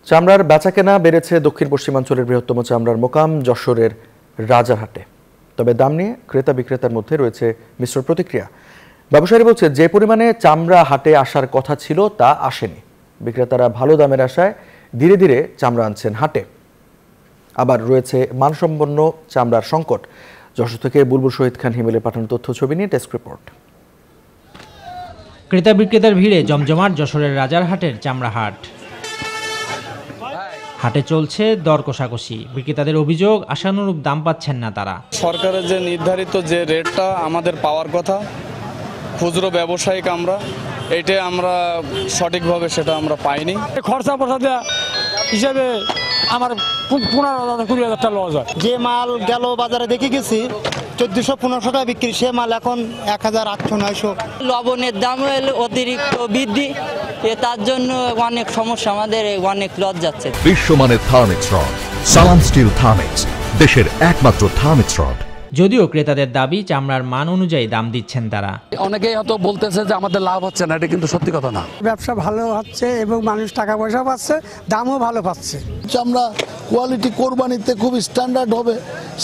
চামড়ার বেচাকেনা বেড়েছে দক্ষিণ পশ্চিমাঞ্চলের বৃহত্তম চামড়ার মোকাম যশোরের রাজারহাটে। তবে দাম নিয়ে ক্রেতা বিক্রেতার মধ্যে রয়েছে মিশ্র প্রতিক্রিয়া। ব্যবসায়ী বলছে যে পরিমাণে চামড়া হাটে আসার কথা ছিল তা আসেনি। বিক্রেতারা ভালো দামের আশায় ধীরে ধীরে চামড়া আনছেন হাটে। আবার রয়েছে মানসম্পন্ন চামড়ার সংকট। যশোর থেকে বুলবুল শহীদ খান হিমেলের পাঠানো তথ্য ছবি নিয়ে ডেস্ক রিপোর্ট। ক্রেতা বিক্রেতার ভিড়ে জমজমাট যশোরের রাজারহাটের চামড়া হাট। হাটে চলছে দর কষাকষি। বিক্রেতাদের অভিযোগ, আশানুরূপ দাম পাচ্ছেন না তারা। সরকারের যে নির্ধারিত যে রেটটা আমাদের পাওয়ার কথা খুচরো ব্যবসায়িক এইটা আমরা সঠিকভাবে সেটা আমরা পাইনি। খরচা পয়সা হিসেবে আমার 15,000-20,000 লস হয়। যে মাল গেল বাজারে দেখে গেছি 1400-1500 টাকা বিক্রি, সে মাল এখন 1800-900। লবণের দাম অতিরিক্ত বৃদ্ধি, তার জন্য অনেক সমস্যা, আমাদের অনেক লস যাচ্ছে। বিশ্বমানের থার্মিক্স রড, সালাম স্টিল থার্মিক্স, দেশের একমাত্র থার্মিক্স রড। যদিও ক্রেতাদের দাবি চামড়ার মান অনুযায়ী দাম দিচ্ছেন তারা। অনেকেই হয়তো বলতেছে যে আমাদের লাভ হচ্ছে না, এটা কিন্তু সত্যি কথা না। ব্যবসা ভালো হচ্ছে এবং মানুষ টাকা পয়সা পাচ্ছে, দামও ভালো পাচ্ছে। চামড়া কোয়ালিটি কোরবানিতে খুব স্ট্যান্ডার্ড হবে,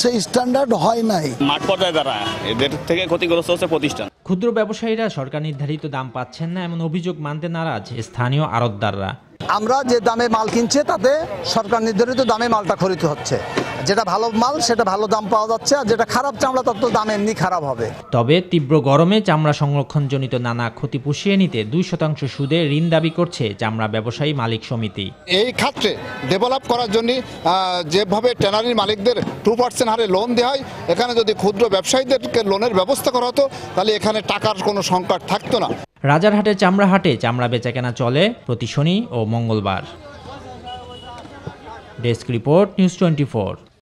সেই স্ট্যান্ডার্ড হয় নাই। মাঠ পর্যায়ে দ্বারা এদের থেকে ক্ষতিগ্রস্ত হচ্ছে প্রতিষ্ঠান। ক্ষুদ্র ব্যবসায়ীরা সরকার নির্ধারিত দাম পাচ্ছেন না এমন অভিযোগ মানতে নারাজ স্থানীয় আড়তদাররা। আমরা যে দামে মাল কিনছে তাতে সরকার নির্ধারিত দামে মালটা খরিদ হচ্ছে। যেটা ভালো মাল সেটা ভালো দাম পাওয়া যাচ্ছে, আর যেটা খারাপ চামড়া তার তো দাম এমনি খারাপ হবে। তবে তীব্র গরমে চামড়া সংরক্ষণজনিত নানা ক্ষতি পুষিয়ে নিতে 2% সুদে ঋণ দাবি করছে চামড়া ব্যবসায়ী মালিক সমিতি। এই ক্ষেত্রে ডেভেলপ করার জন্য যেভাবে ট্যানারির মালিকদের 2% হারে লোন দেওয়া হয়, এখানে যদি ক্ষুদ্র ব্যবসায়ীদেরকে লোনের ব্যবস্থা করা হতো তাহলে এখানে টাকার কোনো সংকট থাকতো না। রাজারহাটের চামড়া হাটে চামড়া বেচাকেনা চলে প্রতি শনি ও মঙ্গলবার। Desk report, news 24।